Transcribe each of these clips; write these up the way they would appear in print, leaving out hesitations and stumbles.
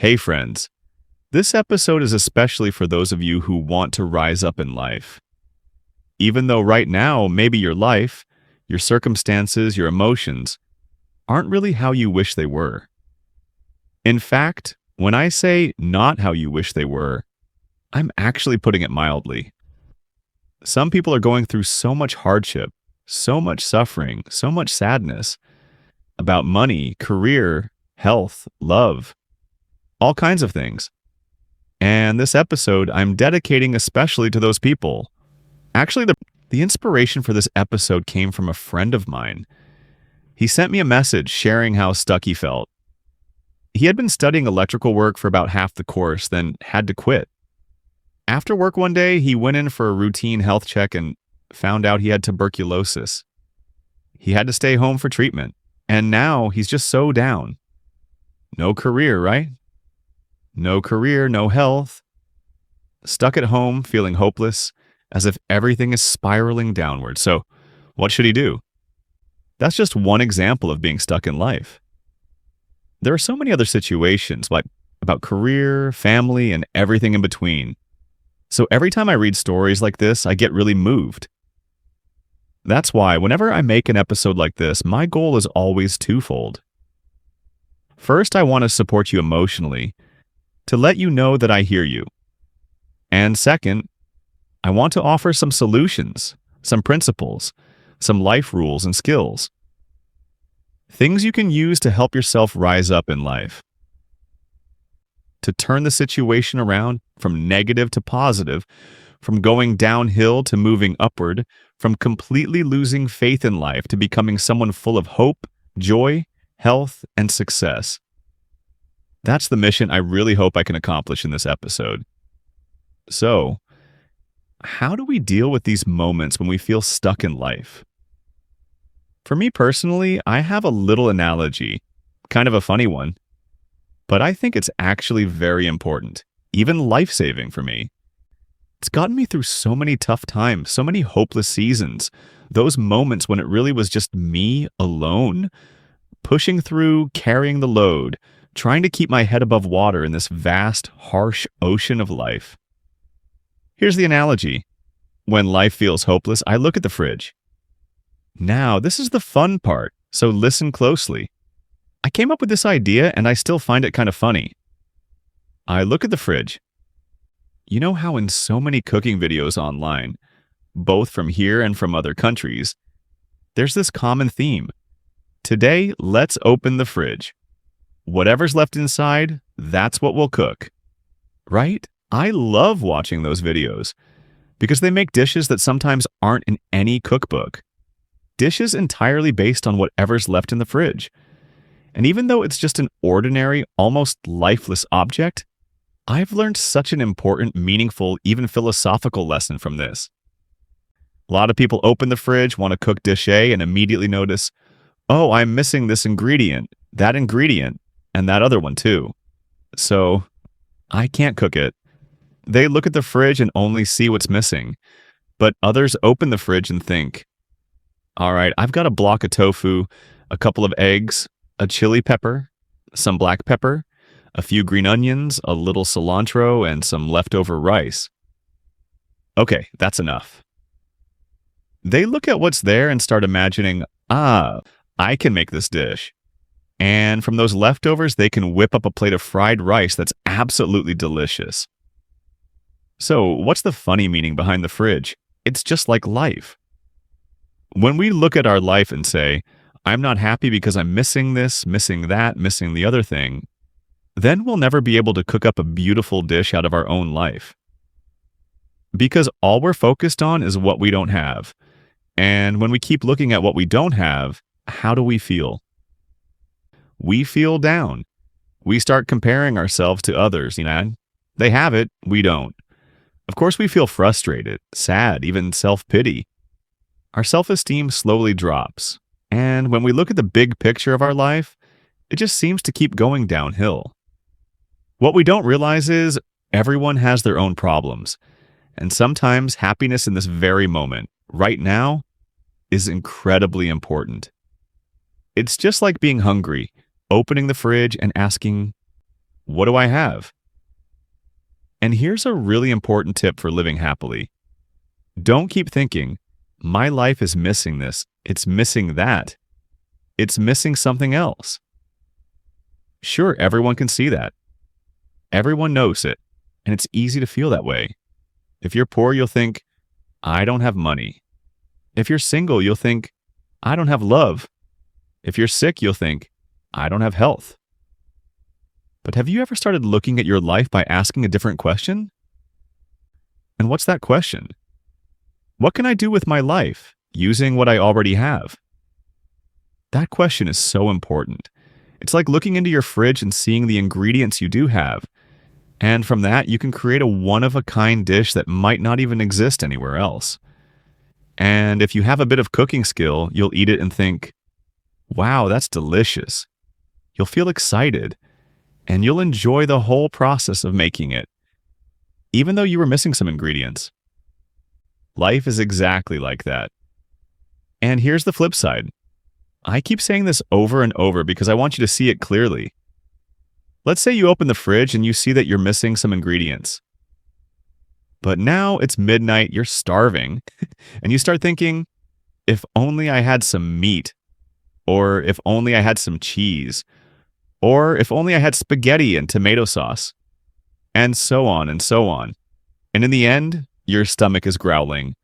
Hey friends, this episode is especially for those of you who want to rise up in life. Even though right now, maybe your life, your circumstances, your emotions aren't really how you wish they were. In fact, when I say not how you wish they were, I'm actually putting it mildly. Some people are going through so much hardship, so much suffering, so much sadness about money, career, health, love, all kinds of things. And this episode, I'm dedicating especially to those people. Actually, the inspiration for this episode came from a friend of mine. He sent me a message sharing how stuck he felt. He had been studying electrical work for about half the course, then had to quit. After work one day, he went in for a routine health check and found out he had tuberculosis. He had to stay home for treatment, and now he's just so down. No career, right? No career, no health. Stuck at home, feeling hopeless, as if everything is spiraling downward. So, what should he do? That's just one example of being stuck in life. There are so many other situations, like about career, family, and everything in between. So every time I read stories like this, I get really moved. That's why whenever I make an episode like this, my goal is always twofold. First, I want to support you emotionally, to let you know that I hear you. And second, I want to offer some solutions, some principles, some life rules and skills. Things you can use to help yourself rise up in life. To turn the situation around from negative to positive, from going downhill to moving upward, from completely losing faith in life to becoming someone full of hope, joy, health, and success. That's the mission I really hope I can accomplish in this episode. So, how do we deal with these moments when we feel stuck in life? For me personally, I have a little analogy, kind of a funny one, but I think it's actually very important, even life-saving for me. It's gotten me through so many tough times, so many hopeless seasons, those moments when it really was just me alone, pushing through, carrying the load, trying to keep my head above water in this vast, harsh ocean of life. Here's the analogy. When life feels hopeless, I look at the fridge. Now, this is the fun part, so listen closely. I came up with this idea and I still find it kind of funny. I look at the fridge. You know how in so many cooking videos online, both from here and from other countries, there's this common theme. Today, let's open the fridge. Whatever's left inside, that's what we'll cook. Right? I love watching those videos because they make dishes that sometimes aren't in any cookbook. Dishes entirely based on whatever's left in the fridge. And even though it's just an ordinary, almost lifeless object, I've learned such an important, meaningful, even philosophical lesson from this. A lot of people open the fridge, want to cook dish A, and immediately notice, oh, I'm missing this ingredient, and that other one too. So, I can't cook it. They look at the fridge and only see what's missing. But others open the fridge and think, all right, I've got a block of tofu, a couple of eggs, a chili pepper, some black pepper, a few green onions, a little cilantro, and some leftover rice. Okay, that's enough. They look at what's there and start imagining, I can make this dish. And from those leftovers, they can whip up a plate of fried rice that's absolutely delicious. So, what's the funny meaning behind the fridge? It's just like life. When we look at our life and say, I'm not happy because I'm missing this, missing that, missing the other thing, then we'll never be able to cook up a beautiful dish out of our own life. Because all we're focused on is what we don't have. And when we keep looking at what we don't have, how do we feel? We feel down. We start comparing ourselves to others, They have it, we don't. Of course, we feel frustrated, sad, even self-pity. Our self-esteem slowly drops. And when we look at the big picture of our life, it just seems to keep going downhill. What we don't realize is everyone has their own problems. And sometimes happiness in this very moment, right now, is incredibly important. It's just like being hungry, opening the fridge and asking, What do I have? And here's a really important tip for living happily. Don't keep thinking, my life is missing this, it's missing that. It's missing something else. Sure, everyone can see that. Everyone knows it, and it's easy to feel that way. If you're poor, you'll think, I don't have money. If you're single, you'll think, I don't have love. If you're sick, you'll think, I don't have health. But have you ever started looking at your life by asking a different question? And what's that question? What can I do with my life using what I already have? That question is so important. It's like looking into your fridge and seeing the ingredients you do have. And from that, you can create a one-of-a-kind dish that might not even exist anywhere else. And if you have a bit of cooking skill, you'll eat it and think, wow, that's delicious. You'll feel excited, and you'll enjoy the whole process of making it, even though you were missing some ingredients. Life is exactly like that. And here's the flip side. I keep saying this over and over because I want you to see it clearly. Let's say you open the fridge and you see that you're missing some ingredients. But now it's midnight, you're starving, and you start thinking, if only I had some meat, or if only I had some cheese, or if only I had spaghetti and tomato sauce, and so on and so on. And in the end, your stomach is growling.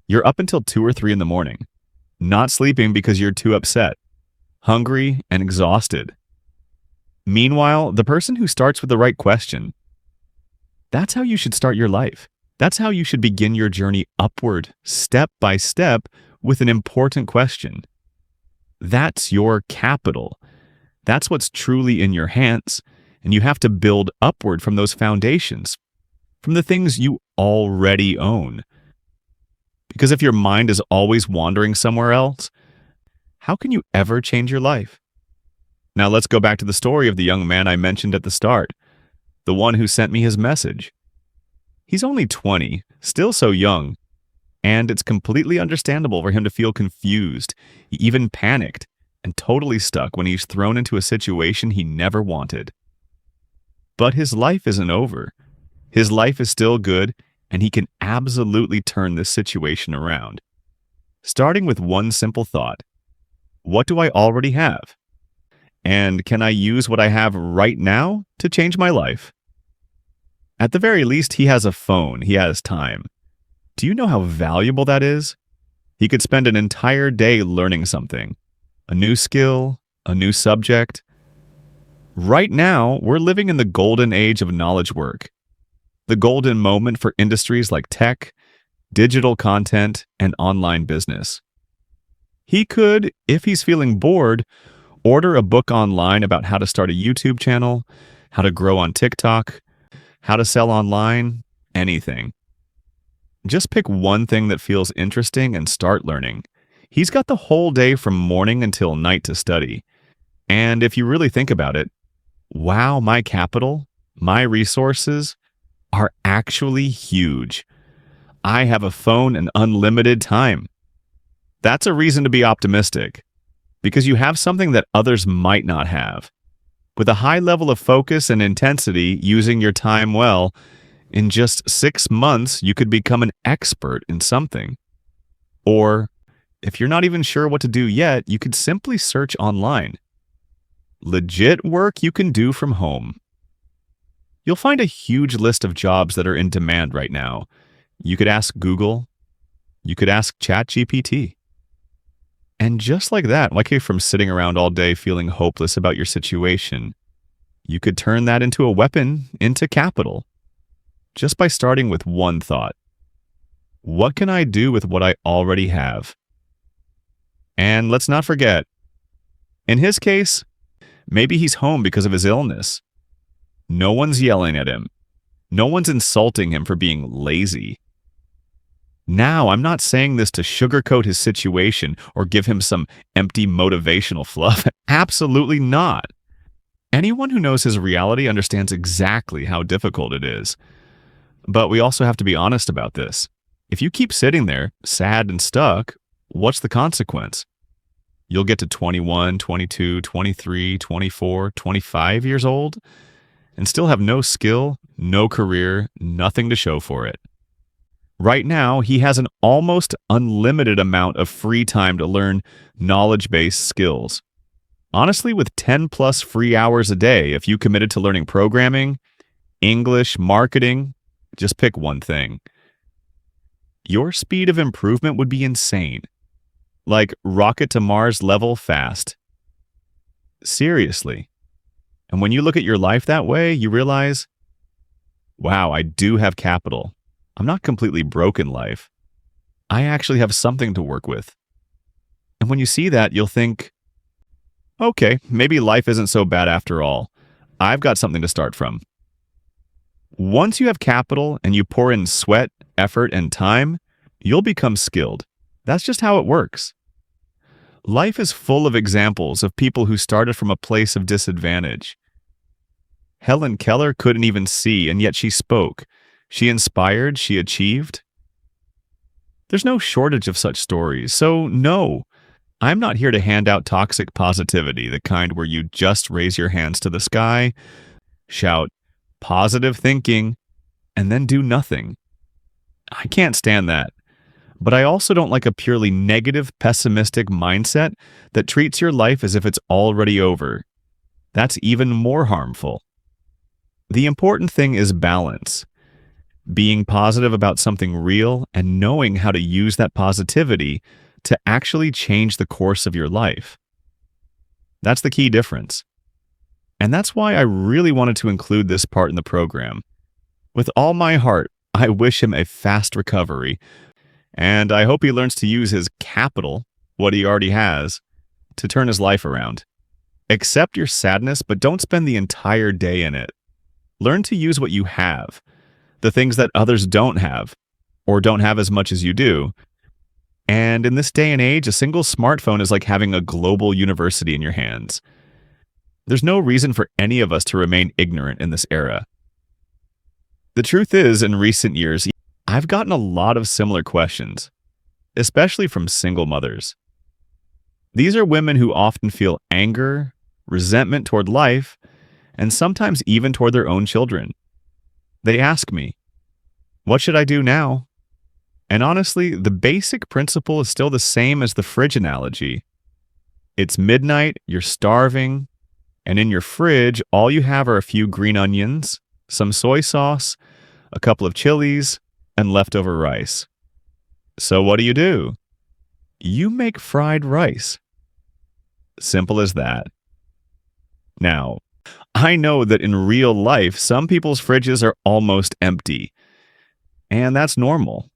You're up until 2 or 3 in the morning, not sleeping because you're too upset, hungry, and exhausted. Meanwhile, the person who starts with the right question, that's how you should start your life. That's how you should begin your journey upward, step by step, with an important question. That's your capital. That's what's truly in your hands, and you have to build upward from those foundations, from the things you already own. Because if your mind is always wandering somewhere else, how can you ever change your life? Now let's go back to the story of the young man I mentioned at the start, the one who sent me his message. He's only 20, still so young, and it's completely understandable for him to feel confused, even panicked, and totally stuck when he's thrown into a situation he never wanted. But his life isn't over. His life is still good, and he can absolutely turn this situation around. Starting with one simple thought. What do I already have? And can I use what I have right now to change my life? At the very least, he has a phone. He has time. Do you know how valuable that is? He could spend an entire day learning something. A new skill, a new subject. Right now, we're living in the golden age of knowledge work. The golden moment for industries like tech, digital content, and online business. He could, if he's feeling bored, order a book online about how to start a YouTube channel, how to grow on TikTok, how to sell online, anything. Just pick one thing that feels interesting and start learning. He's got the whole day from morning until night to study. And if you really think about it, wow, my capital, my resources are actually huge. I have a phone and unlimited time. That's a reason to be optimistic, because you have something that others might not have. With a high level of focus and intensity using your time well, in just 6 months, you could become an expert in something. Or, if you're not even sure what to do yet, you could simply search online. Legit work you can do from home. You'll find a huge list of jobs that are in demand right now. You could ask Google. You could ask ChatGPT. And just like that, like you're from sitting around all day feeling hopeless about your situation, you could turn that into a weapon, into capital, just by starting with one thought. What can I do with what I already have? And let's not forget, in his case, maybe he's home because of his illness. No one's yelling at him. No one's insulting him for being lazy. Now, I'm not saying this to sugarcoat his situation or give him some empty motivational fluff. Absolutely not. Anyone who knows his reality understands exactly how difficult it is. But we also have to be honest about this. If you keep sitting there, sad and stuck, what's the consequence? You'll get to 21, 22, 23, 24, 25 years old, and still have no skill, no career, nothing to show for it. Right now, he has an almost unlimited amount of free time to learn knowledge-based skills. Honestly, with 10 plus free hours a day, if you committed to learning programming, English, marketing, just pick one thing. Your speed of improvement would be insane. Like rocket to Mars level fast. Seriously. And when you look at your life that way, you realize, wow, I do have capital. I'm not completely broke in life. I actually have something to work with. And when you see that, you'll think, okay, maybe life isn't so bad after all. I've got something to start from. Once you have capital and you pour in sweat, effort, and time, you'll become skilled. That's just how it works. Life is full of examples of people who started from a place of disadvantage. Helen Keller couldn't even see, and yet she spoke. She inspired, she achieved. There's no shortage of such stories, so no, I'm not here to hand out toxic positivity, the kind where you just raise your hands to the sky, shout positive thinking, and then do nothing. I can't stand that. But I also don't like a purely negative, pessimistic mindset that treats your life as if it's already over. That's even more harmful. The important thing is balance. Being positive about something real and knowing how to use that positivity to actually change the course of your life. That's the key difference. And that's why I really wanted to include this part in the program. With all my heart, I wish him a fast recovery, and I hope he learns to use his capital, what he already has, to turn his life around. Accept your sadness, but don't spend the entire day in it. Learn to use what you have, the things that others don't have, or don't have as much as you do. And in this day and age, a single smartphone is like having a global university in your hands. There's no reason for any of us to remain ignorant in this era. The truth is, in recent years, I've gotten a lot of similar questions, especially from single mothers. These are women who often feel anger, resentment toward life, and sometimes even toward their own children. They ask me, what should I do now? And honestly, the basic principle is still the same as the fridge analogy. It's midnight, you're starving, and in your fridge, all you have are a few green onions, some soy sauce, a couple of chilies, and leftover rice. So what do? You make fried rice. Simple as that. Now, I know that in real life, some people's fridges are almost empty. And that's normal.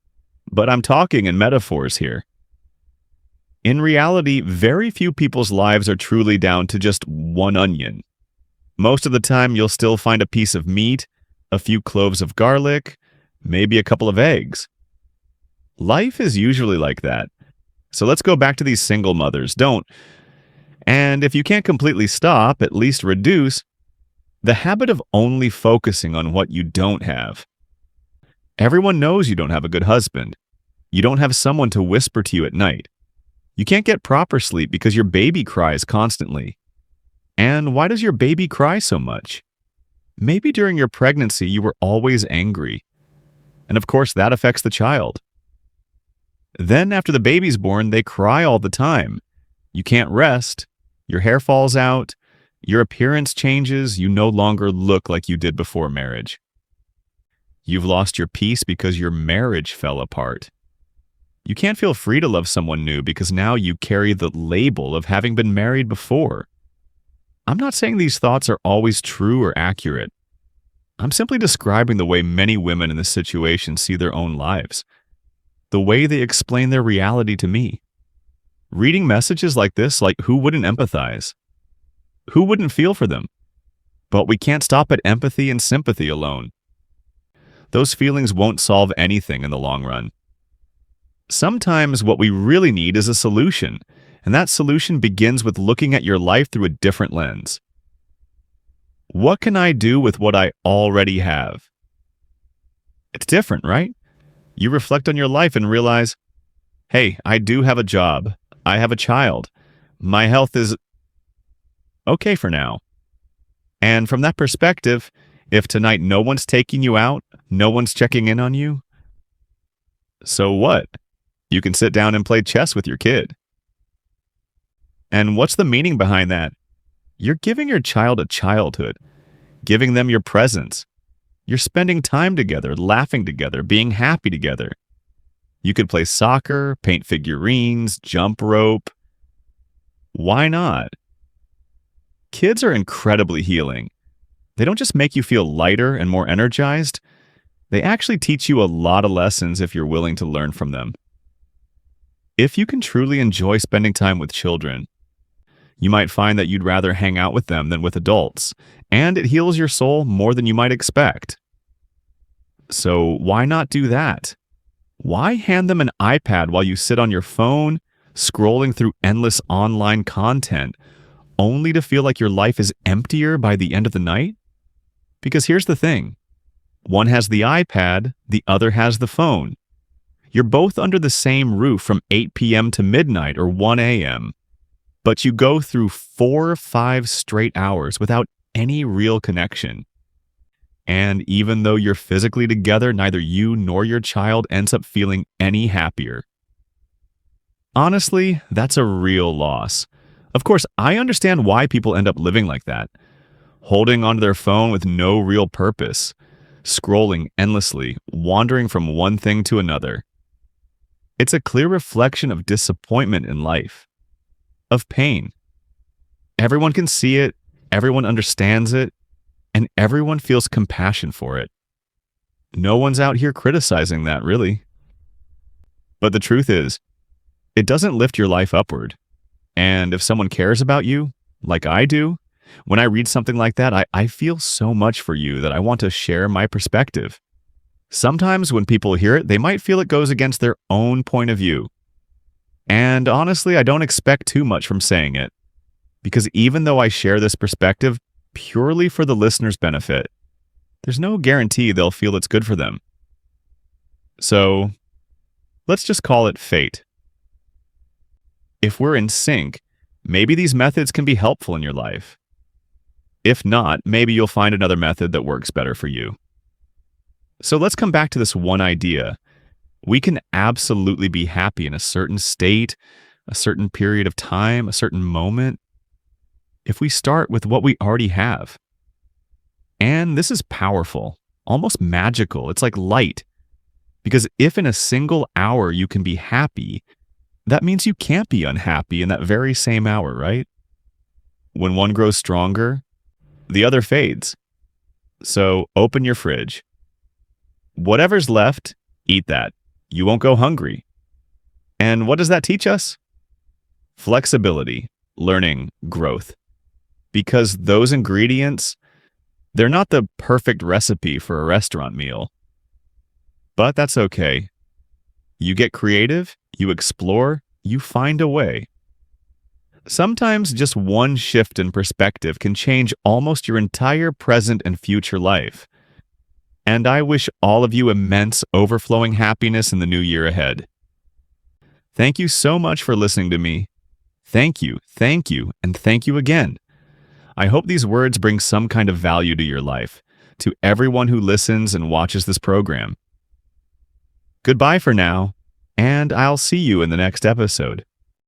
But I'm talking in metaphors here. In reality, very few people's lives are truly down to just one onion. Most of the time, you'll still find a piece of meat, a few cloves of garlic, maybe a couple of eggs. Life is usually like that. So let's go back to these single mothers. Don't. And if you can't completely stop, at least reduce the habit of only focusing on what you don't have. Everyone knows you don't have a good husband. You don't have someone to whisper to you at night. You can't get proper sleep because your baby cries constantly. And why does your baby cry so much? Maybe during your pregnancy you were always angry. And of course that affects the child. Then after the baby's born, they cry all the time. You can't rest. Your hair falls out. Your appearance changes. You no longer look like you did before marriage. You've lost your peace because your marriage fell apart. You can't feel free to love someone new because now you carry the label of having been married before. I'm not saying these thoughts are always true or accurate. I'm simply describing the way many women in this situation see their own lives, the way they explain their reality to me. Reading messages like this, like who wouldn't empathize? Who wouldn't feel for them? But we can't stop at empathy and sympathy alone. Those feelings won't solve anything in the long run. Sometimes what we really need is a solution, and that solution begins with looking at your life through a different lens. What can I do with what I already have? It's different, right? You reflect on your life and realize, hey, I do have a job. I have a child. My health is okay for now. And from that perspective, If tonight no one's taking you out, no one's checking in on you, so what? You can sit down and play chess with your kid. And what's the meaning behind that? You're giving your child a childhood, giving them your presence. You're spending time together, laughing together, being happy together. You could play soccer, paint figurines, jump rope. Why not? Kids are incredibly healing. They don't just make you feel lighter and more energized. They actually teach you a lot of lessons if you're willing to learn from them. If you can truly enjoy spending time with children, you might find that you'd rather hang out with them than with adults, and it heals your soul more than you might expect. So why not do that? Why hand them an iPad while you sit on your phone, scrolling through endless online content, only to feel like your life is emptier by the end of the night? Because here's the thing. One has the iPad, the other has the phone. You're both under the same roof from 8 p.m. to midnight or 1 a.m., but you go through 4 or 5 straight hours without any real connection. And even though you're physically together, neither you nor your child ends up feeling any happier. Honestly, that's a real loss. Of course, I understand why people end up living like that, holding onto their phone with no real purpose, scrolling endlessly, wandering from one thing to another. It's a clear reflection of disappointment in life, of pain. Everyone can see it, everyone understands it, and everyone feels compassion for it. No one's out here criticizing that, really. But the truth is, it doesn't lift your life upward. And if someone cares about you, like I do, when I read something like that, I feel so much for you that I want to share my perspective. Sometimes when people hear it, they might feel it goes against their own point of view. And honestly, I don't expect too much from saying it, because even though I share this perspective purely for the listener's benefit, there's no guarantee they'll feel it's good for them. So, let's just call it fate. If we're in sync, maybe these methods can be helpful in your life. If not, maybe you'll find another method that works better for you. So let's come back to this one idea. We can absolutely be happy in a certain state, a certain period of time, a certain moment, if we start with what we already have. And this is powerful, almost magical. It's like light. Because if in a single hour you can be happy, that means you can't be unhappy in that very same hour, right? When one grows stronger, the other fades. So open your fridge. Whatever's left, eat that. You won't go hungry. And what does that teach us? Flexibility, learning, growth. Because those ingredients, they're not the perfect recipe for a restaurant meal. But that's okay. You get creative, you explore, you find a way. Sometimes just one shift in perspective can change almost your entire present and future life. And I wish all of you immense, overflowing happiness in the new year ahead. Thank you so much for listening to me. Thank you, and thank you again. I hope these words bring some kind of value to your life, to everyone who listens and watches this program. Goodbye for now, and I'll see you in the next episode.